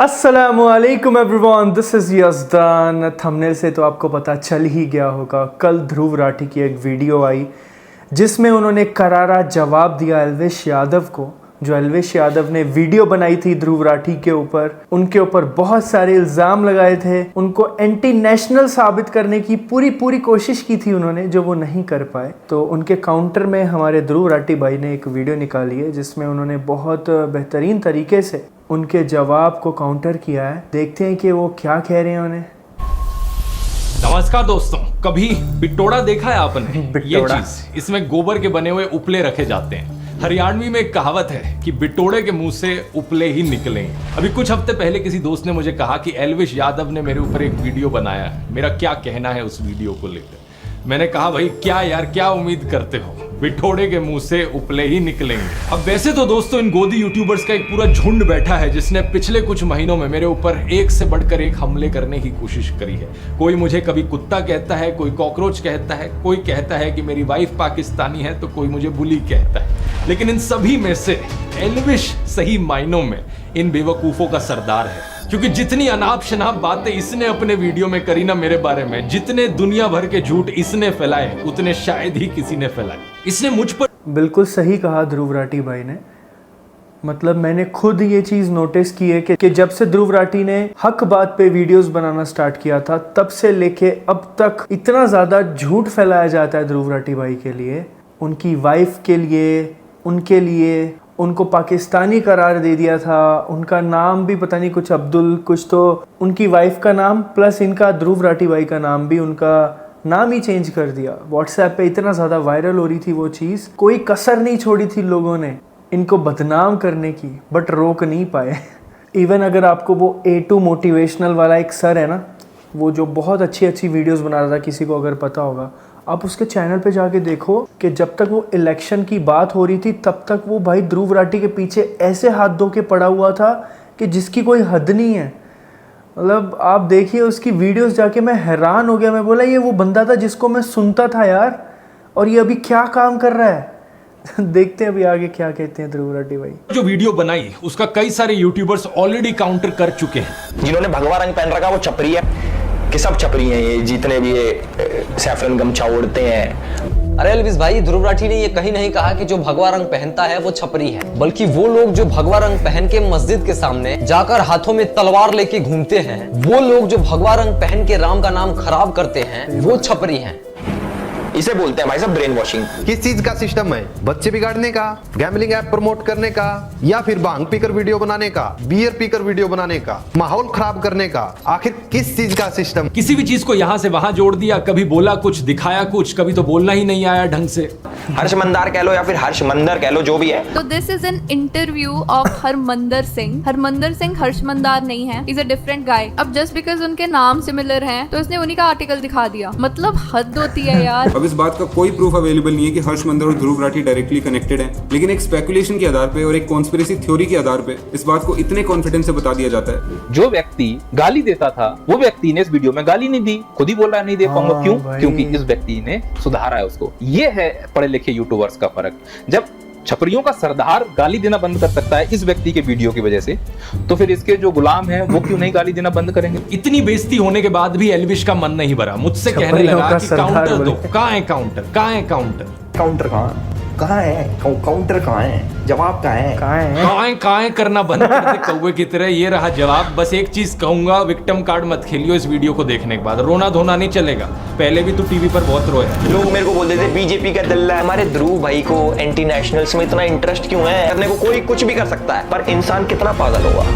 अस्सलामुअलैकुम everyone, this is यज़दान। Thumbnail से तो आपको पता चल ही गया होगा, कल ध्रुव राठी की एक वीडियो आई जिसमें उन्होंने करारा जवाब दिया एल्विश यादव को। जो एल्विश यादव ने वीडियो बनाई थी ध्रुव राठी के ऊपर, उनके ऊपर बहुत सारे इल्ज़ाम लगाए थे, उनको एंटी नेशनल साबित करने की पूरी कोशिश की थी उन्होंने, जो वो नहीं कर पाए। तो उनके काउंटर में हमारे ध्रुव राठी भाई ने एक वीडियो निकाली है जिसमें उन्होंने बहुत बेहतरीन तरीके से उनके जवाब को काउंटर किया है। देखते हैं कि वो क्या कह रहे हैं उन्हें। नमस्कार दोस्तों, कभी बिटोड़ा देखा है आपने? ये चीज, इसमें गोबर के बने हुए उपले रखे जाते हैं। हरियाणवी में एक कहावत है कि बिटोड़े के मुंह से उपले ही निकलेंगे। अभी कुछ हफ्ते पहले किसी दोस्त ने मुझे कहा कि एल्विश यादव ने मेरे ऊपर एक वीडियो बनाया है, मेरा क्या कहना है उस वीडियो को लेकर। मैंने कहा भाई क्या यार, क्या उम्मीद करते हो, बिटोड़े के मुंह से उपले ही निकलेंगे। अब वैसे तो दोस्तों इन गोदी यूट्यूबर्स का एक पूरा झुंड बैठा है जिसने पिछले कुछ महीनों में मेरे ऊपर एक से बढ़कर एक हमले करने की कोशिश करी है। कोई मुझे कभी कुत्ता कहता है, कोई कॉकरोच कहता है, कोई कहता है कि मेरी वाइफ पाकिस्तानी है, तो कोई मुझे बुली कहता है। लेकिन इन सभी में से एल्विश सही मायनों में इन बेवकूफों का सरदार है, क्योंकि जितनी अनाप शनाप बातें इसने अपने वीडियो में करी ना मेरे बारे में, जितने दुनिया भर के झूठ इसने फैलाए, उतने शायद ही किसी ने फैलाए। इसने मुझ पर बिल्कुल सही कहा ध्रुव राठी भाई ने। मतलब मैंने खुद ये चीज़ नोटिस की है कि जब से ध्रुव राठी ने हक बात पे वीडियोस बनाना स्टार्ट किया था, तब से लेके अब तक इतना ज़्यादा झूठ फैलाया जाता है ध्रुव राठी भाई के लिए, उनकी वाइफ के लिए, उनके लिए। उनको पाकिस्तानी करार दे दिया था, उनका नाम भी पता नहीं कुछ अब्दुल कुछ, तो उनकी वाइफ का नाम प्लस इनका ध्रुव राठी भाई का नाम भी, उनका नाम ही चेंज कर दिया। व्हाट्सएप पे इतना ज़्यादा वायरल हो रही थी वो चीज़, कोई कसर नहीं छोड़ी थी लोगों ने इनको बदनाम करने की, बट रोक नहीं पाए। इवन अगर आपको वो A2 मोटिवेशनल वाला एक सर है ना, वो जो बहुत अच्छी वीडियोस बना रहा था, किसी को अगर पता होगा, आप उसके चैनल पे जाके देखो कि जब तक वो इलेक्शन की बात हो रही थी तब तक वो भाई ध्रुव राठी के पीछे ऐसे हाथ धो के पड़ा हुआ था कि जिसकी कोई हद नहीं है। मतलब आप देखिए उसकी वीडियोस जाके, मैं हैरान हो गया। मैं बोला ये वो बंदा था जिसको मैं सुनता था यार, और ये अभी क्या काम कर रहा है। देखते हैं अभी आगे क्या कहते हैं ध्रुव राठी भाई। जो वीडियो बनाई उसका कई सारे यूट्यूबर्स ऑलरेडी काउंटर कर चुके हैं। जिन्होंने भगवा रंग पहन रखा वो छपरी है, कि सब छपरी हैं ये, जितने भी ये सैफरन गमछा ओढ़ते हैं। अरे एल्विश भाई, ध्रुव राठी ने ये कहीं नहीं कहा कि जो भगवा रंग पहनता है वो छपरी है, बल्कि वो लोग जो भगवा रंग पहन के मस्जिद के सामने जाकर हाथों में तलवार लेके घूमते हैं, वो लोग जो भगवा रंग पहन के राम का नाम खराब करते हैं, वो छपरी हैं। इसे बोलते हैं भाई साहब ब्रेन वॉशिंग। किस चीज का सिस्टम है? बच्चे बिगाड़ने का, गैम्बलिंग ऐप प्रमोट करने का, या फिर भांग पीकर वीडियो बनाने का, बियर पीकर वीडियो बनाने का, माहौल खराब करने का? आखिर किस चीज का सिस्टम? किसी भी चीज को यहाँ से वहां जोड़ दिया, कभी बोला कुछ, दिखाया कुछ, कभी तो बोलना ही नहीं आया ढंग से। हर्षमंदार कह लो या फिर हर्षमंदर कह लो, जो भी है। तो this is an interview of Harmandar Singh. Harmandar Singh Harsh Mander नहीं है, इज अ डिफरेंट गाय। अब जस्ट बिकॉज उनके नाम सिमिलर हैं तो इसने उन्हीं का आर्टिकल दिखा दिया। मतलब हद होती है यार। अब इस बात का कोई प्रूफ अवेलेबल नहीं है कि हर्षमंदर और ध्रुव राठी डायरेक्टली कनेक्टेड हैं, लेकिन एक स्पेकुलेशन के आधार पे और एक कॉन्स्पिरेसी थ्योरी के आधार पे इस बात को इतने कॉन्फिडेंस से बता दिया जाता है। जो व्यक्ति गाली देता था वो व्यक्ति ने इस वीडियो में गाली नहीं दी, खुद ही बोल रहा है नहीं दे पाऊंगा। क्यों? क्योंकि इस व्यक्ति ने सुधारा है उसको। ये है पढ़े लिखे यूट्यूबर्स का फर्क। जब छपरियों का सरदार गाली देना बंद कर सकता है इस व्यक्ति के वीडियो की वजह से, तो फिर इसके जो गुलाम हैं वो क्यों नहीं गाली देना बंद करेंगे? इतनी बेइज्जती होने के बाद भी एल्विश का मन नहीं भरा, मुझसे कहने लगा कि काउंटर दो। कहाँ है काउंटर? कहाँ है काउंटर? काउंटर कहाँ है? काउंटर कहाँ है? जवाब कहाँ है करना बंद कर दे कौवे की तरह। ये रहा जवाब। बस एक चीज कहूंगा, विक्टिम कार्ड मत खेलियो इस वीडियो को देखने के बाद। रोना धोना नहीं चलेगा, पहले भी तू टीवी पर बहुत रोया। लोग मेरे को बोलते थे बीजेपी का दल्ला है। हमारे ध्रुव भाई को एंटी नेशनल्स में इतना इंटरेस्ट क्यों है? करने को कोई कुछ भी कर सकता है, पर इंसान कितना पागल होगा।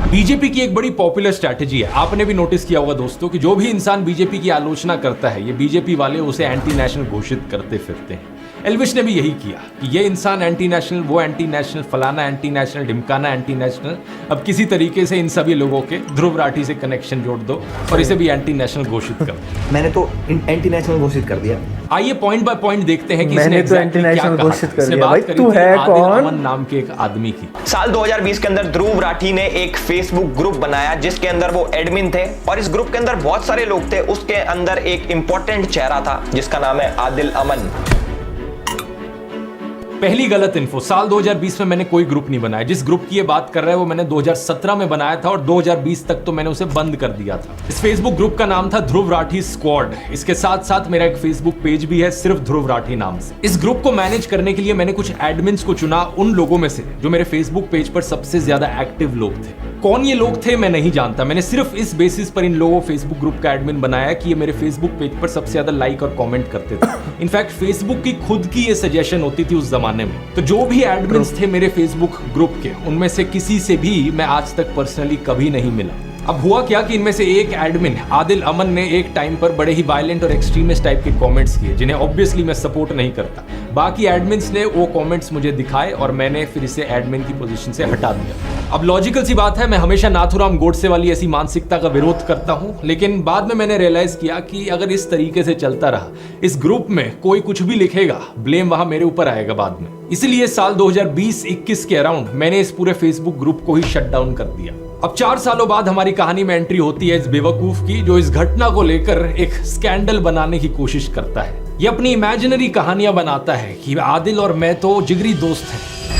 बीजेपी की एक बड़ी पॉपुलर स्ट्रैटेजी है, आपने भी नोटिस किया होगा दोस्तों, कि जो भी इंसान बीजेपी की आलोचना करता है, ये बीजेपी वाले उसे एंटी नेशनल घोषित करते फिरते हैं। एल्विश ने भी यही किया कि ये इंसान एंटी नेशनल, वो एंटी नेशनल, फलाना एंटी नेशनल, ढिमकाना एंटी नेशनल। अब किसी तरीके से इन सभी लोगों के ध्रुव राठी से कनेक्शन जोड़ दो और इसे भी एंटी नेशनल घोषित कर दो। मैंने तो एंटी नेशनल घोषित कर दिया। आइए पॉइंट बाय पॉइंट देखते हैं कि मैंने इसने तो एंटी नेशनल घोषित कर दिया। भाई तू है आदिल कौन? अमन नाम के एक आदमी की। साल 2020 के अंदर ध्रुव राठी ने एक फेसबुक ग्रुप बनाया जिसके अंदर वो एडमिन थे, और इस ग्रुप के अंदर बहुत सारे लोग थे। उसके अंदर एक इंपॉर्टेंट चेहरा था जिसका नाम है आदिल अमन। पहली गलत इन्फो, साल 2020 में मैंने कोई ग्रुप नहीं बनाया। जिस ग्रुप की ये बात कर रहा है वो मैंने 2017 में बनाया था और 2020 तक तो मैंने उसे बंद कर दिया था। इस फेसबुक ग्रुप का नाम था ध्रुव राठी स्क्वाड। इसके साथ साथ मेरा एक फेसबुक पेज भी है सिर्फ ध्रुव राठी नाम से। इस ग्रुप को मैनेज करने के लिए मैंने कुछ एडमिन्स को चुना, उन लोगों में से जो मेरे फेसबुक पेज पर सबसे ज्यादा एक्टिव लोग थे। कौन ये लोग थे मैं नहीं जानता, मैंने सिर्फ इस बेसिस पर इन लोगों फेसबुक ग्रुप का एडमिन बनाया कि ये मेरे फेसबुक पेज पर सबसे ज्यादा लाइक और कमेंट करते थे। इनफैक्ट फेसबुक की खुद की ये सजेशन होती थी उस जमाने में। तो जो भी एडमिन्स थे मेरे फेसबुक ग्रुप के, उनमें से किसी से भी मैं आज तक पर्सनली कभी नहीं मिला। अब हुआ क्या कि इनमें से एक एडमिन आदिल अमन ने एक टाइम पर बड़े ही वायलेंट और एक्सट्रीमिस्ट टाइप के कमेंट्स किए, जिन्हें ऑब्वियसली मैं सपोर्ट नहीं करता। बाकी एडमिन्स ने वो कमेंट्स मुझे दिखाए और मैंने फिर इसे एडमिन की पोजीशन से हटा दिया। अब लॉजिकल सी बात है, मैं हमेशा नाथुराम गोडसे वाली ऐसी मानसिकता का विरोध करता हूं, लेकिन बाद में मैंने रियलाइज किया कि अगर इस तरीके से चलता रहा, इस ग्रुप में कोई कुछ भी लिखेगा, ब्लेम वहां मेरे ऊपर आएगा बाद में। इसलिए साल 2020-21 के अराउंड मैंने इस पूरे फेसबुक ग्रुप को ही शट डाउन कर दिया। अब 4 सालों बाद हमारी कहानी में एंट्री होती है इस बेवकूफ की, जो इस घटना को लेकर एक स्कैंडल बनाने की कोशिश करता है। ये अपनी इमेजिनरी कहानियां बनाता है कि आदिल और मैं तो जिगरी दोस्त हैं।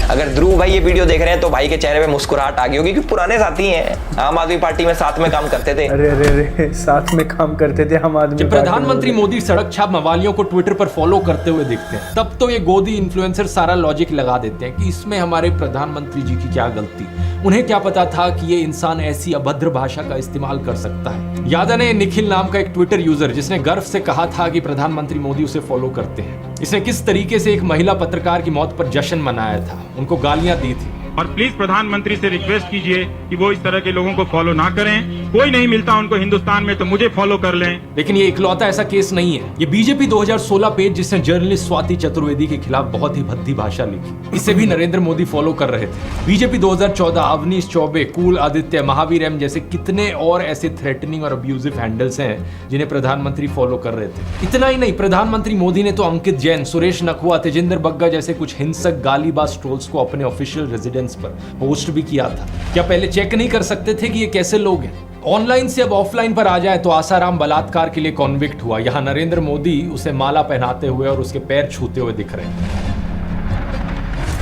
अगर ध्रुव भाई ये वीडियो देख रहे हैं तो भाई के चेहरे पे मुस्कुराहट आ गई होगी, क्योंकि पुराने साथी हैं, आम आदमी पार्टी में साथ में काम करते थे। अरे साथ में काम करते थे हम आदमी। जब प्रधानमंत्री मोदी सड़क छाप मवालियों को ट्विटर पर फॉलो करते हुए दिखते हैं, तब तो ये गोदी इन्फ्लुएंसर सारा लॉजिक लगा देते हैं कि इसमें हमारे प्रधानमंत्री जी की क्या गलती। उन्हें क्या पता था कि ये इंसान ऐसी अभद्र भाषा का इस्तेमाल कर सकता है। याद है निखिल नाम का एक ट्विटर यूजर जिसने गर्व से कहा था कि प्रधानमंत्री मोदी उसे फॉलो करते हैं। इसने किस तरीके से एक महिला पत्रकार की मौत पर जश्न मनाया था, उनको गालियां दी थी। और प्लीज प्रधानमंत्री से रिक्वेस्ट कीजिए कि वो इस तरह के लोगों को फॉलो ना करें। कोई नहीं मिलता उनको हिंदुस्तान में तो मुझे फॉलो कर लें। लेकिन ये इकलौता ऐसा केस नहीं है। ये बीजेपी 2016 पेज जिसने जर्नलिस्ट स्वाति चतुर्वेदी के खिलाफ बहुत ही भद्दी भाषा लिखी, इसे भी नरेंद्र मोदी फॉलो कर रहे थे। बीजेपी 2014, अवनीश चौबे, कूल आदित्य, महावीर एम जैसे कितने और ऐसे थ्रेटनिंग और अब्यूजिव हैंडल्स हैं जिन्हें प्रधानमंत्री फॉलो कर रहे थे। इतना ही नहीं, प्रधानमंत्री मोदी ने तो अंकित जैन, सुरेश नखवा, तेजिंदर बग्गा जैसे कुछ हिंसक गालीबाज ट्रोल्स को अपने ऑफिशियल रेजिडेंस पर पोस्ट भी किया था। क्या पहले चेक नहीं कर सकते थे कि ये कैसे लोग हैं? ऑनलाइन से अब ऑफलाइन पर आ जाए तो आसाराम बलात्कार के लिए कॉन्विक्ट हुआ, यहाँ नरेंद्र मोदी उसे माला पहनाते हुए और उसके पैर छूते हुए दिख रहे हैं।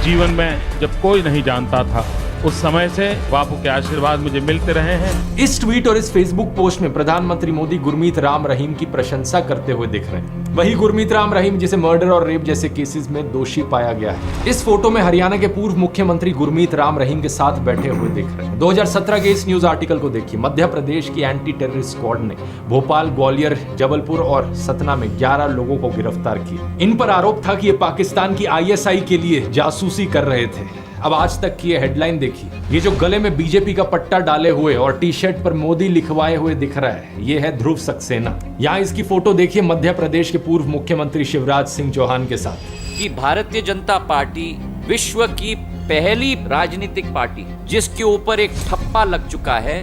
जीवन में जब कोई नहीं जानता था, उस समय से बापू के आशीर्वाद मुझे मिलते रहे हैं। इस ट्वीट और इस फेसबुक पोस्ट में प्रधानमंत्री मोदी गुरमीत राम रहीम की प्रशंसा करते हुए दिख रहे हैं। वही गुरमीत राम रहीम जिसे मर्डर और रेप जैसे केसेस में दोषी पाया गया है। इस फोटो में हरियाणा के पूर्व मुख्यमंत्री गुरमीत राम रहीम के साथ बैठे हुए दिख रहे हैं। 2017 के इस न्यूज आर्टिकल को देखिए। मध्य प्रदेश की एंटी टेररिस्ट स्क्वाड ने भोपाल, ग्वालियर, जबलपुर और सतना में 11 लोगों को गिरफ्तार किया। इन पर आरोप था कि ये पाकिस्तान की ISI के लिए जासूसी कर रहे थे। अब आज तक की ये हेडलाइन देखिए। ये जो गले में बीजेपी का पट्टा डाले हुए और टी-शर्ट पर मोदी लिखवाए हुए दिख रहा है, ये है ध्रुव सक्सेना। यहाँ इसकी फोटो देखिए मध्य प्रदेश के पूर्व मुख्यमंत्री शिवराज सिंह चौहान के साथ। कि भारतीय जनता पार्टी विश्व की पहली राजनीतिक पार्टी जिसके ऊपर एक ठप्पा लग चुका है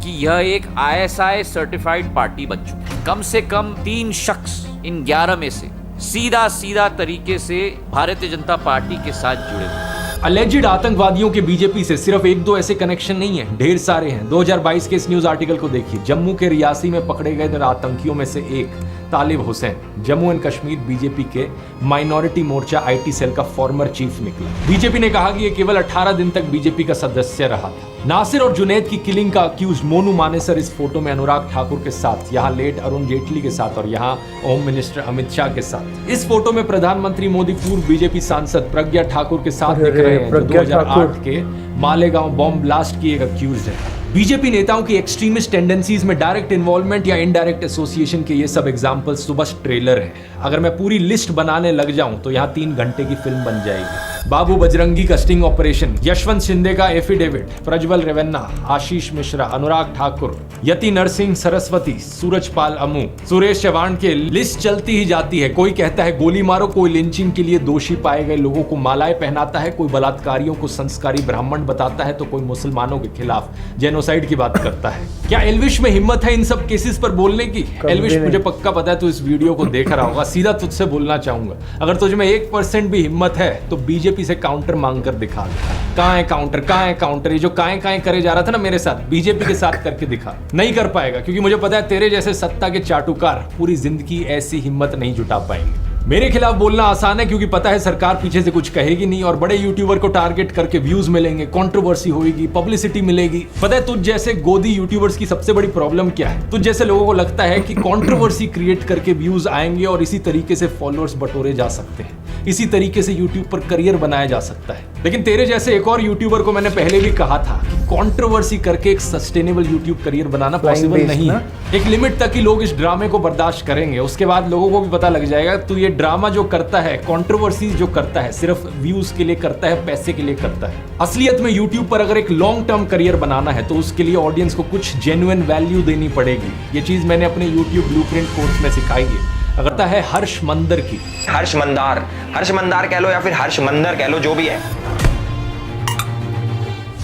कि यह एक ISI सर्टिफाइड पार्टी बन चुकी है। कम से कम 3 शख्स इन 11 में से सीधा तरीके से भारतीय जनता पार्टी के साथ जुड़े हुए। अलेजिड आतंकवादियों के बीजेपी से सिर्फ 1-2 ऐसे कनेक्शन नहीं है, ढेर सारे हैं। 2022 के इस न्यूज आर्टिकल को देखिए। जम्मू के रियासी में पकड़े गए आतंकियों में से एक तालिब हुसैन जम्मू एंड कश्मीर बीजेपी के माइनॉरिटी मोर्चा IT सेल का फॉर्मर चीफ निकला। बीजेपी ने कहा कि ये केवल 18 दिन तक बीजेपी का सदस्य रहा था। नासिर और जुनैद की किलिंग का अक्यूज मोनू मानेसर इस फोटो में अनुराग ठाकुर के साथ, यहाँ लेट अरुण जेटली के साथ और यहाँ होम मिनिस्टर अमित शाह के साथ। इस फोटो में प्रधानमंत्री मोदी पूर्व बीजेपी सांसद प्रज्ञा ठाकुर के साथ दिख रहे हैं, जो 2008 के मालेगांव बॉम्ब ब्लास्ट की एक अक्यूज है। बीजेपी नेताओं की एक्सट्रीमिस्ट टेंडेंसीज में डायरेक्ट इन्वॉल्वमेंट या इनडायरेक्ट एसोसिएशन के ये सब एग्जांपल्स तो बस ट्रेलर हैं। अगर मैं पूरी लिस्ट बनाने लग जाऊं तो यहाँ 3 घंटे की फिल्म बन जाएगी। बाबू बजरंगी का स्टिंग ऑपरेशन, यशवंत शिंदे का एफिडेविट, प्रज्वल रेवन्ना, आशीष मिश्रा, अनुराग ठाकुर, यति नरसिंह सरस्वती, सूरजपाल अमू, सुरेश चौहान के लिस्ट चलती ही जाती है। कोई कहता है गोली मारो, कोई लिंचिंग के लिए दोषी पाए गए लोगों को मालाएं पहनाता है, कोई बलात्कारियों को संस्कारी ब्राह्मण बताता है, तो कोई मुसलमानों के खिलाफ जेनोसाइड की बात करता है। क्या एल्विश में हिम्मत है इन सब केसेस पर बोलने की? एल्विश, मुझे पक्का पता है तू इस वीडियो को देख रहा होगा। सीधा तुझसे बोलना चाहूंगा, अगर तुझ में 1% भी हिम्मत है तो बीजेपी से काउंटर मांग कर दिखा दे। कहां है काउंटर, कहां है काउंटर? ये जो काएं करे जा रहा था ना मेरे साथ, बीजेपी के साथ करके दिखा। नहीं कर पाएगा, क्योंकि मुझे पता है तेरे जैसे सत्ता के चाटुकार पूरी जिंदगी ऐसी हिम्मत नहीं जुटा पाएंगे। मेरे खिलाफ बोलना आसान है क्योंकि पता है सरकार पीछे से कुछ कहेगी नहीं और बड़े यूट्यूबर को टारगेट करके व्यूज मिलेंगे, कंट्रोवर्सी होगी, पब्लिसिटी मिलेगी। पता है तुझ जैसे गोदी यूट्यूबर्स की सबसे बड़ी प्रॉब्लम क्या है? तुझ जैसे लोगों को लगता है कि कंट्रोवर्सी क्रिएट करके व्यूज आएंगे और इसी तरीके से फॉलोअर्स बटोरे जा सकते हैं, इसी तरीके से यूट्यूब पर करियर बनाया जा सकता है। लेकिन तेरे जैसे एक और यूट्यूबर को मैंने पहले भी कहा था कि कंट्रोवर्सी करके एक सस्टेनेबल यूट्यूब करियर बनाना पॉसिबल नहीं है। एक लिमिट तक ही लोग इस ड्रामे को बर्दाश्त करेंगे, उसके बाद लोगों को भी पता लग जाएगा तो ये ड्रामा जो करता है, कंट्रोवर्सी जो करता है, सिर्फ व्यूज के लिए करता है, पैसे के लिए करता है। असलियत में यूट्यूब पर अगर एक लॉन्ग टर्म करियर बनाना है तो उसके लिए ऑडियंस को कुछ जेन्युइन वैल्यू देनी पड़ेगी। ये चीज मैंने अपने यूट्यूब ब्लूप्रिंट कोर्स में सिखाई है। अगर है हर्ष मंदर की, हर्ष मंदार कह लो या फिर हर्ष मंदर कह लो, जो भी है।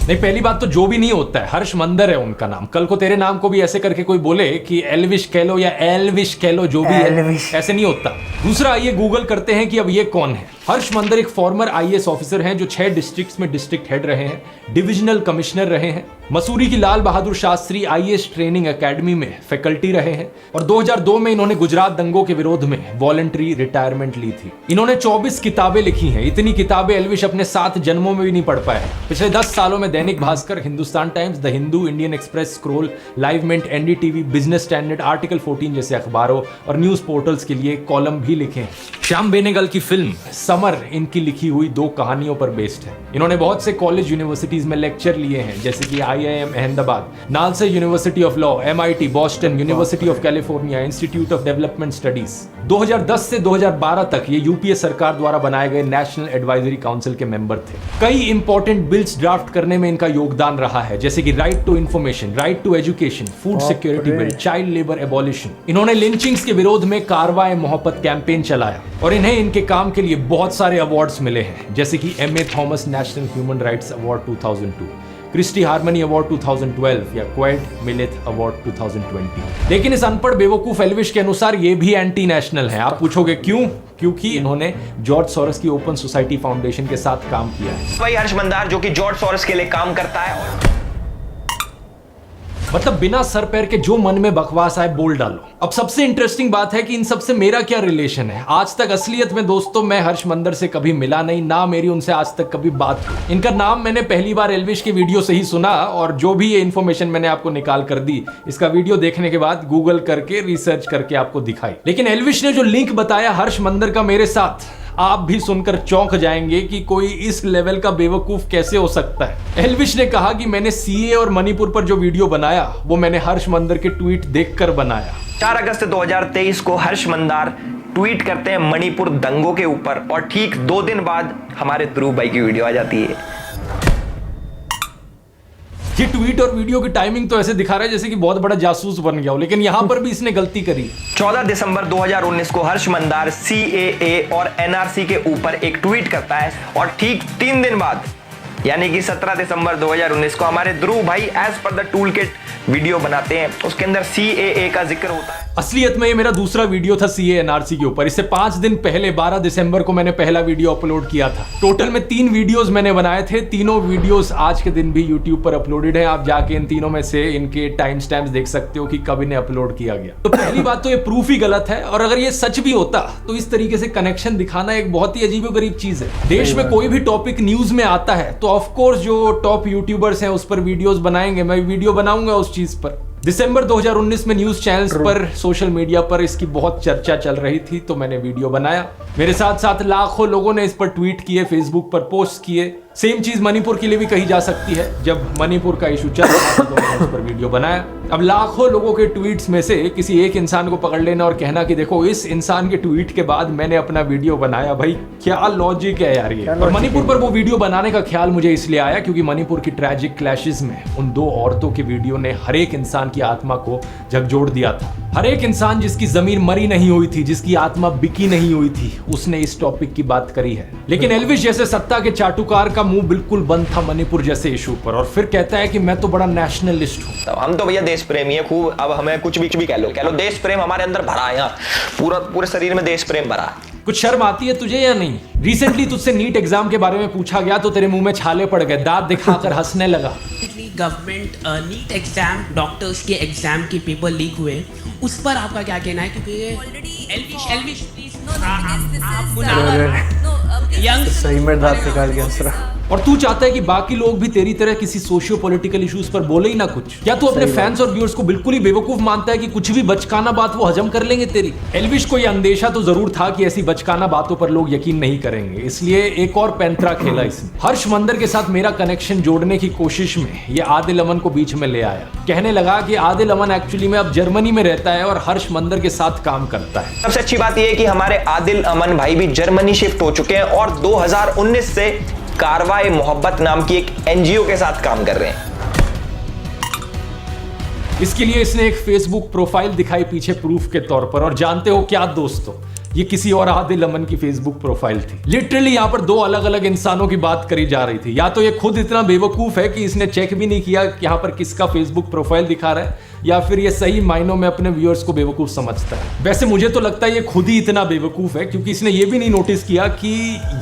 नहीं, पहली बात तो जो भी नहीं होता है, हर्ष मंदर है उनका नाम। कल को तेरे नाम को भी ऐसे करके कोई बोले कि एल्विश कह लो या एल्विश कह लो, जो भी है, ऐसे नहीं होता। दूसरा, आइए गूगल करते हैं कि अब ये कौन है। हर्ष मंदर एक फॉर्मर आईएएस ऑफिसर हैं जो 6 डिस्ट्रिक्ट्स में डिस्ट्रिक्ट हेड रहे हैं, डिविजनल कमिश्नर रहे हैं, मसूरी की Lal Bahadur Shastri IAS training academy में फैकल्टी रहे हैं और 2002 में इन्होंने गुजरात दंगों के विरोध में वॉलंटरी रिटायरमेंट ली थी। इन्होंने 24 किताबें लिखी हैं। इतनी किताबें एल्विश अपने 7 जन्मों में भी नहीं पढ़ पाए। पिछले 10 सालों में Dainik Bhaskar, Hindustan Times, the Hindu, Indian Express, Scroll, Live Mint, NDTV, Business Standard, article 14 जैसे अखबारों और न्यूज पोर्टल्स के लिए कॉलम भी लिखे हैं। श्याम बेनेगल की फिल्म समर इनकी लिखी हुई 2 कहानियों पर बेस्ड है। इन्होंने बहुत से कॉलेज यूनिवर्सिटीज में लेक्चर लिए हैं, जैसे कि IIM Ahmedabad, NALSA university of law, MIT, Boston, university of California, institute of development studies. 2010 से 2012 तक ये यूपीए सरकार द्वारा बनाए गए नेशनल एडवाइजरी काउंसिल के मेंबर थे। कई इंपॉर्टेंट बिल्स ड्राफ्ट करने में इनका योगदान रहा है, जैसे कि right to information, right to education, food security bill, child labour abolition. इन्होंने लिंचिंग्स के विरोध में कारवाए मोहब्बत कैंपेन चलाया और इन्हें इनके काम के लिए बहुत सारे अवार्ड्स मिले हैं, जैसे कि MA Thomas national human rights award 2002, Christie harmony award 2012 या क्वेड मिलेथ अवार्ड 2020। लेकिन इस अनपढ़ बेवकूफ एल्विश के अनुसार ये भी एंटी नेशनल है। आप पूछोगे क्यों? क्योंकि इन्होंने जॉर्ज सोरोस की ओपन सोसाइटी फाउंडेशन के साथ काम किया है। वही हर्ष मंदार जो कि जॉर्ज सोरोस के लिए काम करता है। मतलब बिना सर पैर के जो मन में बकवास आए बोल डालो। अब सबसे इंटरेस्टिंग बात है कि इन सबसे मेरा क्या रिलेशन है। आज तक असलियत में दोस्तों मैं हर्ष मंदर से कभी मिला नहीं, ना मेरी उनसे आज तक कभी बात हुई। इनका नाम मैंने पहली बार एल्विश की वीडियो से ही सुना और जो भी ये इन्फॉर्मेशन मैंने आपको निकाल कर दी, इसका वीडियो देखने के बाद गूगल करके रिसर्च करके आपको दिखाई। लेकिन एल्विश ने जो लिंक बताया हर्ष मंदर का मेरे साथ, आप भी सुनकर चौंक जाएंगे कि कोई इस लेवल का बेवकूफ कैसे हो सकता है। एल्विश ने कहा कि मैंने सीए और मणिपुर पर जो वीडियो बनाया वो मैंने हर्ष मंदर के ट्वीट देखकर बनाया। 4 अगस्त 2023 को हर्ष मंदार ट्वीट करते हैं मणिपुर दंगों के ऊपर और ठीक 2 दिन बाद हमारे ध्रुव भाई की वीडियो आ जाती है। ये ट्वीट और वीडियो की टाइमिंग तो ऐसे दिखा रहा है जैसे कि बहुत बड़ा जासूस बन गया हो, लेकिन यहां पर भी इसने गलती करी। 14 दिसंबर 2019 को हर्ष मंदार CAA और NRC के ऊपर एक ट्वीट करता है और ठीक 3 दिन बाद यानी कि 17 दिसंबर 2019 को हमारे ध्रुव भाई as per the tool kit video बनाते हैं। उसके अंदर CAA का जिक्र होता है। असलियत में ये मेरा दूसरा वीडियो था CAA NRC के ऊपर। इससे 5 दिन पहले 12 दिसंबर को मैंने पहला वीडियो अपलोड किया था। टोटल में 3 वीडियोस मैंने बनाए थे। तीनों वीडियोस आज के दिन भी YouTube पर अपलोडेड है। आप जाके इन तीनों में से इनके टाइम स्टैम्प्स देख सकते हो कि कब इन्हें अपलोड किया गया। तो पहली बात तो ये प्रूफ ही गलत है, और अगर ये सच भी होता तो इस तरीके से कनेक्शन दिखाना एक बहुत ही अजीबोगरीब चीज है। देश में कोई भी टॉपिक न्यूज में आता है तो ऑफकोर्स जो टॉप यूट्यूबर्स हैं उस पर वीडियोस बनाएंगे। मैं वीडियो बनाऊंगा उस चीज पर। दिसंबर 2019 में न्यूज चैनल्स पर, सोशल मीडिया पर इसकी बहुत चर्चा चल रही थी तो मैंने वीडियो बनाया। मेरे साथ साथ लाखों लोगों ने इस पर ट्वीट किए, फेसबुक पर पोस्ट किए। सेम चीज मणिपुर के लिए भी कही जा सकती है। जब मणिपुर का इशू चल रहा था तो मैंने उस पर वीडियो बनाया। अब लाखों लोगों के ट्वीट्स में से किसी एक इंसान को पकड़ लेना और कहना कि देखो इस इंसान के ट्वीट के बाद मैंने अपना वीडियो बनाया, भाई क्या लॉजिक है यार ये। और मणिपुर पर वो वीडियो बनाने का ख्याल मुझे इसलिए आया क्योंकि मणिपुर की ट्रैजिक क्लैशेस में उन 2 औरतों की वीडियो ने हर एक इंसान की आत्मा को झकझोर दिया था। हर एक इंसान जिसकी जमीर मरी नहीं हुई थी, जिसकी आत्मा बिकी नहीं हुई थी, उसने इस टॉपिक की बात करी है। लेकिन एल्विश जैसे सत्ता के चाटुकार का मुंह बिल्कुल बंद था मणिपुर जैसे इशू पर, और फिर कहता है कि मैं तो बड़ा नेशनलिस्ट हूँ। तो हम तो भैया देश प्रेमी है खूब। अब हमें कुछ भी कह लो देश प्रेम हमारे अंदर भरा है। यहाँ पूरे शरीर में देश प्रेम भरा है। कुछ शर्म आती है तुझे या नहीं? रिसेंटली तुझसे नीट एग्जाम के बारे में पूछा गया तो तेरे मुंह में छाले पड़ गए, दांत दिखाकर हंसने लगा। गवर्नमेंट नीट एग्जाम, डॉक्टर्स के एग्जाम के पेपर लीक हुए, उस पर आपका क्या कहना है? क्योंकि ऑलरेडी एल्विश प्लीज सही में दांत निकाल के हंस रहा। और तू चाहता है कि बाकी लोग भी तेरी तरह किसी सोशियो पॉलिटिकल इश्यूज पर बोले ही ना कुछ। क्या तू अपने फैंस और व्यूअर्स को बिल्कुल ही बेवकूफ मानता है कि कुछ भी बचकाना बात वो हजम कर लेंगे तेरी? एल्विश को यह अंदेशा तो जरूर था कि ऐसी बचकाना बातों पर लोग यकीन नहीं करेंगे, इसलिए एक और पैंतरा खेला इसने। हर्ष मंदर के साथ मेरा कनेक्शन जोड़ने की कोशिश में ये आदिल अमन को बीच में ले आया। कहने लगा कि आदिल अमन एक्चुअली में अब जर्मनी में रहता है और हर्ष मंदर के साथ काम करता है। सबसे अच्छी बात यह है कि हमारे आदिल अमन भाई भी जर्मनी शिफ्ट हो चुके हैं और 2019 से कारवाए मोहब्बत नाम की एक एनजीओ के साथ काम कर रहे हैं। इसके लिए इसने एक फेसबुक प्रोफाइल दिखाई पीछे प्रूफ के तौर पर, और जानते हो क्या दोस्तों, ये किसी और आदिल अमन की फेसबुक प्रोफाइल थी। लिटरली यहाँ पर दो अलग अलग इंसानों की बात करी जा रही थी। या तो ये खुद इतना बेवकूफ है कि इसने चेक भी नहीं किया कि यहाँ पर किसका फेसबुक प्रोफाइल दिखा रहा है, या फिर ये सही मायनों में अपने व्यूअर्स को बेवकूफ समझता है। वैसे मुझे तो लगता है ये खुद ही इतना बेवकूफ है, क्योंकि इसने ये भी नहीं नोटिस किया कि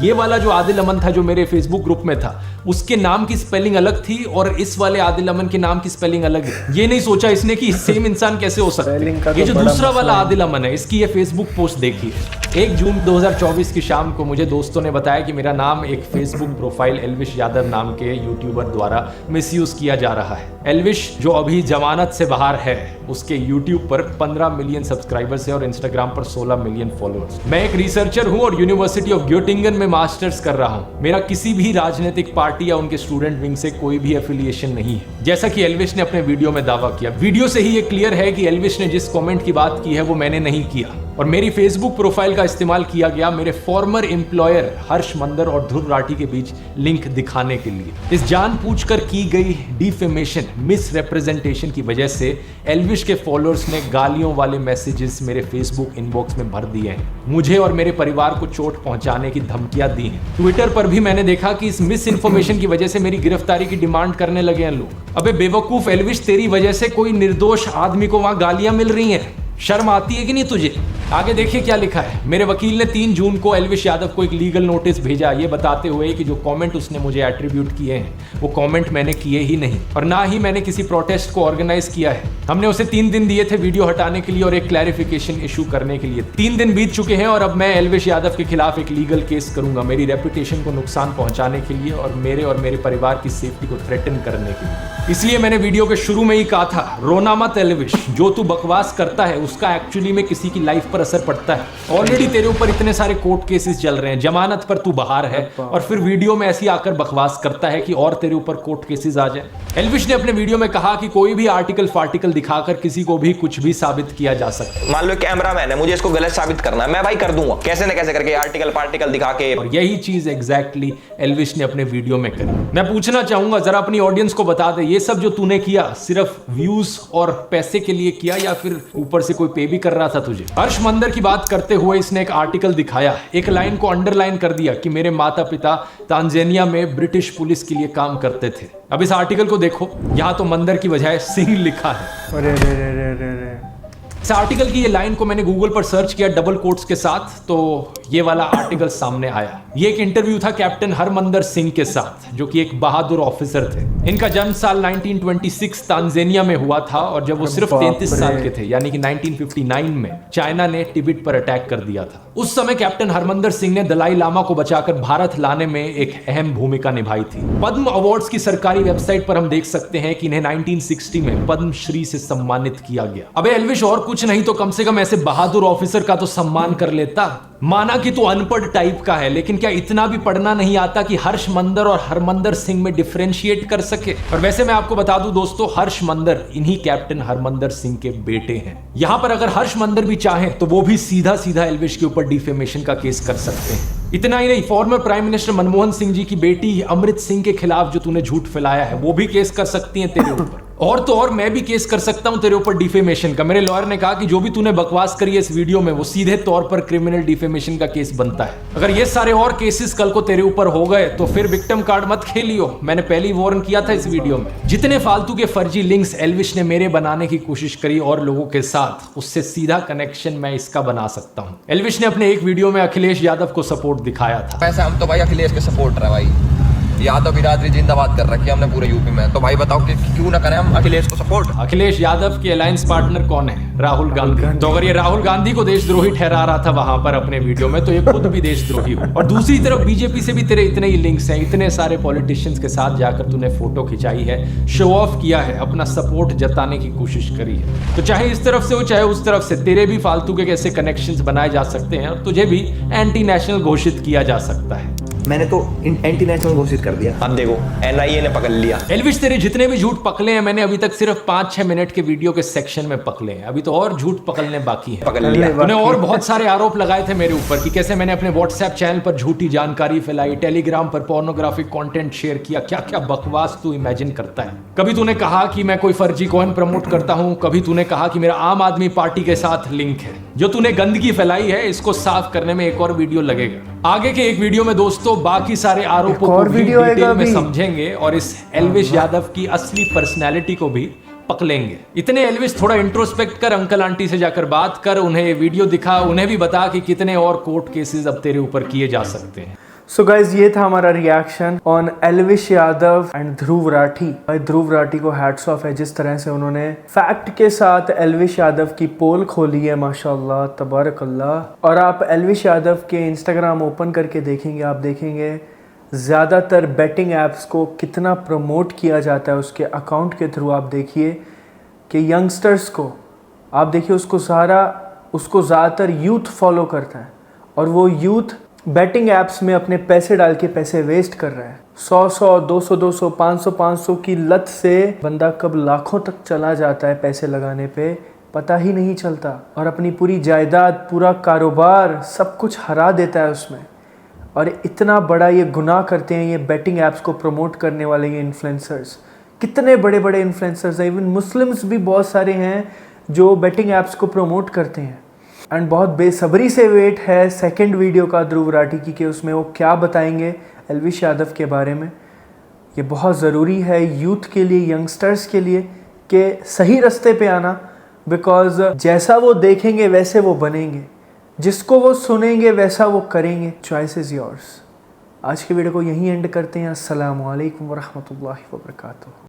ये वाला जो आदिल अमन था जो मेरे फेसबुक ग्रुप में था, उसके नाम की स्पेलिंग अलग थी और इस वाले आदिल अमन के नाम की स्पेलिंग अलग है। ये नहीं सोचा इसने कि सेम इंसान कैसे हो सकता है। ये जो दूसरा वाला आदिल अमन है, इसकी ये फेसबुक पोस्ट देखिए। 1 जून 2024 की शाम को मुझे दोस्तों ने बताया कि मेरा नाम एक फेसबुक प्रोफाइल एल्विश यादव नाम के यूट्यूबर द्वारा मिसयूज किया जा रहा है। एल्विश जो अभी जमानत से बाहर है, उसके यूट्यूब पर 15 मिलियन सब्सक्राइबर्स है और इंस्टाग्राम पर 16 मिलियन फॉलोअर्स। मैं एक रिसर्चर हूं और यूनिवर्सिटी ऑफ ग्योटिंगन में मास्टर्स कर रहा हूं। मेरा किसी भी राजनीतिक पार्टी या उनके स्टूडेंट विंग से कोई भी एफिलिएशन नहीं है, जैसा कि एल्विश ने अपने वीडियो में दावा किया। वीडियो से ही ये क्लियर है कि एल्विश ने जिस कमेंट की बात की है वो मैंने नहीं किया, और मेरी फेसबुक प्रोफाइल का इस्तेमाल किया गया मेरे फॉर्मर एम्प्लॉयर हर्ष मंदर और ध्रुव राठी के बीच लिंक दिखाने के लिए। इस जानबूझकर की गई डिफेमेशन, मिस रिप्रेजेंटेशन की वजह से एल्विश के फॉलोअर्स ने गालियों वाले मैसेजेस मेरे फेसबुक इनबॉक्स में भर दिए हैं। मुझे और मेरे परिवार को चोट पहुंचाने की धमकियां दी हैं। ट्विटर पर भी मैंने देखा कि इस मिस इन्फॉर्मेशन की वजह से मेरी गिरफ्तारी की डिमांड करने लगे हैं लोग। अबे बेवकूफ एल्विश, तेरी वजह से कोई निर्दोष आदमी को वहां गालियां मिल रही हैं। शर्म आती है कि नहीं तुझे? आगे देखिए क्या लिखा है। मेरे वकील ने 3 जून को एल्विश यादव को एक लीगल नोटिस भेजा, ये बताते हुए कि जो कमेंट उसने मुझे एट्रीब्यूट किए हैं वो कमेंट मैंने किए ही नहीं, और ना ही मैंने किसी प्रोटेस्ट को ऑर्गेनाइज किया है। हमने उसे 3 दिन दिए थे वीडियो हटाने के लिए और एक क्लैरिफिकेशन इशू करने के लिए। 3 दिन बीत चुके हैं और अब मैं एल्विश यादव के खिलाफ एक लीगल केस करूंगा, मेरी रेपुटेशन को नुकसान पहुंचाने के लिए और मेरे परिवार की सेफ्टी को थ्रेटन करने के लिए। इसलिए मैंने वीडियो के शुरू में ही कहा था, रोना मत एल्विश, जो तू बकवास करता है उसका एक्चुअली में किसी की लाइफ पर असर पड़ता है। ऑलरेडी तेरे ऊपर इतने सारे कोर्ट केसेस चल रहे हैं, जमानत पर तू बाहर है, और फिर वीडियो में ऐसी आकर बकवास करता है कि और तेरे ऊपर कोर्ट केसेस आ जाए। एल्विश ने अपने वीडियो में कहा कि कोई भी आर्टिकल फार्टिकल दिखाकर किसी को भी कुछ भी साबित किया जा सकता है। मान लो कैमरामैन है, मुझे इसको गलत साबित करना है, मैं भाई कर दूंगा कैसे न कैसे करके, आर्टिकल पार्टिकल दिखा के। और यही चीज एग्जैक्टली एल्विश ने अपने वीडियो में करी। मैं पूछना चाहूंगा, जरा अपनी ऑडियंस को बता दे, ये सब जो तूने किया सिर्फ व्यूज और पैसे के लिए किया या फिर ऊपर से कोई पे भी कर रहा था तुझे? हर्ष मंदर की बात करते हुए इसने एक आर्टिकल दिखाया, एक लाइन को अंडरलाइन कर दिया कि मेरे माता पिता तांजानिया में ब्रिटिश पुलिस के लिए काम करते थे। अब इस आर्टिकल को देखो, यहाँ तो मंदर की बजाय सिंह लिखा है। अरे रे रे रे रे रे। इस आर्टिकल की ये लाइन को मैंने गूगल पर सर्च किया डबल कोट्स के साथ, तो ये वाला आर्टिकल सामने आया। ये एक इंटरव्यू था कैप्टन हरमंदर सिंह के साथ, जो कि एक बहादुर ऑफिसर थे। इनका जन्म साल 1926 तांजानिया में हुआ था, और जब वो सिर्फ 33 साल के थे, यानी कि 1959 में चाइना ने तिब्बत पर अटैक कर दिया था। उस समय कैप्टन हरमंदर सिंह ने दलाई लामा को बचाकर भारत लाने में एक अहम भूमिका निभाई थी। पद्म अवार्ड्स की सरकारी वेबसाइट पर हम देख सकते हैं कि इन्हें 1960 में पद्मश्री से सम्मानित किया गया। अबे एल्विश, और कुछ नहीं तो कम से कम ऐसे बहादुर ऑफिसर का तो सम्मान कर लेता। माना कि तू अनपढ़ टाइप का है, लेकिन क्या इतना भी पढ़ना नहीं आता कि हर्ष मंदर और हरमंदर सिंह में डिफरेंशिएट कर सके? और वैसे मैं आपको बता दूं दोस्तों, हर्ष मंदर इन्हीं कैप्टन हरमंदर सिंह के बेटे हैं। यहां पर अगर हर्ष मंदर भी चाहे तो वो भी सीधा सीधा एल्विश के ऊपर डिफेमेशन का केस कर सकते हैं। इतना ही नहीं, former prime minister Manmohan Singh ji की बेटी अमृत सिंह के खिलाफ जो तूने झूठ फैलाया है, वो भी केस कर सकती है तेरे ऊपर। और तो और मैं भी केस कर सकता हूं तेरे ऊपर डिफेमेशन का। मेरे लॉयर ने कहा कि जो भी तूने बकवास करी है इस वीडियो में, वो सीधे तौर पर क्रिमिनल डिफेमेशन का केस बनता है। अगर ये सारे और केसेस कल को तेरे ऊपर हो गए तो फिर विक्टिम कार्ड मत खेलियो। मैंने पहले ही वार्न किया था इस वीडियो में। जितने फालतू के फर्जी लिंक्स एल्विश ने मेरे बनाने की कोशिश करी और लोगों के साथ, उससे सीधा कनेक्शन मैं इसका बना सकता हूं। एल्विश ने अपने एक वीडियो में अखिलेश यादव को सपोर्ट दिखाया था। वैसे हम तो भाई अखिलेश के सपोर्टर है भाई। यादव बिरादरी जिंदाबाद कर रखी है हमने पूरे यूपी में। तो भाई बताओ कि क्यों ना करें हम अखिलेश को सपोर्ट। अखिलेश यादव के अलायंस पार्टनर कौन है? राहुल गांधी। तो अगर ये राहुल गांधी को देशद्रोही ठहरा रहा था वहां पर अपने वीडियो में, तो ये खुद भी देशद्रोही हो। और दूसरी तरफ बीजेपी से भी तेरे इतने ही लिंक्स हैं, इतने सारे पॉलिटिशियंस के साथ जाकर तूने फोटो खिंचाई है, शो ऑफ किया है, अपना सपोर्ट जताने की कोशिश करी है। तो चाहे इस तरफ से हो चाहे उस तरफ से, तेरे भी फालतू के कैसे कनेक्शंस बनाए जा सकते हैं और तुझे भी एंटी नेशनल घोषित किया जा सकता है। मैंने तो एंटी नेशनल घोषित कर दिया। अब देखो एनआईए ने पकड़ लिया। एल्विश तेरे जितने भी झूठ पकड़े हैं मैंने अभी तक सिर्फ 5-6 मिनट के वीडियो के सेक्शन में पकड़े हैं, अभी तो और झूठ पकड़ने बाकी है। पकड़ लिया। तूने और बहुत सारे आरोप लगाए थे मेरे ऊपर कि कैसे मैंने अपने व्हाट्सएप चैनल पर झूठी जानकारी फैलाई, टेलीग्राम पर पोर्नोग्राफिक कंटेंट शेयर किया, क्या क्या बकवास तू इमेजिन करता है। कभी तूने कहा कि मैं कोई फर्जी कॉइन प्रमोट करता हूं, कभी तूने कहा कि मेरा आम आदमी पार्टी के साथ लिंक है। जो तूने गंदगी फैलाई है इसको साफ करने में एक और वीडियो लगेगा। आगे के एक वीडियो में दोस्तों बाकी सारे आरोपों को भी डिटेल में समझेंगे और इस एल्विश यादव की असली पर्सनैलिटी को भी पकड़ेंगे। इतने एल्विश थोड़ा इंट्रोस्पेक्ट कर, अंकल आंटी से जाकर बात कर, उन्हें ये वीडियो दिखा, उन्हें भी बता कि कितने और कोर्ट केसेस अब तेरे ऊपर किए जा सकते हैं। सो गाइज ये था हमारा reaction on Elvish Yadav and Dhruv Rathee. भाई ध्रुव राठी को हैट्स ऑफ है जिस तरह से उन्होंने फैक्ट के साथ एल्विश यादव की पोल खोली है, माशाल्लाह तबारकल्लाह। और आप एल्विश यादव के इंस्टाग्राम ओपन करके देखेंगे, आप देखेंगे ज़्यादातर बेटिंग ऐप्स को कितना प्रमोट किया जाता है उसके अकाउंट के थ्रू। आप देखिए कि यंगस्टर्स को, आप देखिए उसको ज़्यादातर यूथ फॉलो करता है और वो यूथ बेटिंग ऐप्स में अपने पैसे डाल के पैसे वेस्ट कर रहा है। 100, 200, 500 की लत से बंदा कब लाखों तक चला जाता है पैसे लगाने पे पता ही नहीं चलता, और अपनी पूरी जायदाद, पूरा कारोबार, सब कुछ हरा देता है उसमें। और इतना बड़ा ये गुनाह करते हैं ये बेटिंग ऐप्स को प्रमोट करने वाले ये इन्फ्लुएंसर्स। कितने बड़े बड़े इन्फ्लुएंसर्स हैं, इवन मुस्लिम्स भी बहुत सारे हैं जो बेटिंग ऐप्स को प्रमोट करते हैं। एंड बहुत बेसब्री से वेट है सेकंड वीडियो का ध्रुव राठी की कि उसमें वो क्या बताएंगे एल्विश यादव के बारे में। ये बहुत ज़रूरी है यूथ के लिए, यंगस्टर्स के लिए कि सही रास्ते पे आना, बिकॉज जैसा वो देखेंगे वैसे वो बनेंगे, जिसको वो सुनेंगे वैसा वो करेंगे। Choice is yours. आज की वीडियो को यहीं एंड करते हैं। अस्सलामु अलैकुम वरहमतुल्लाहि वबरकातुहू।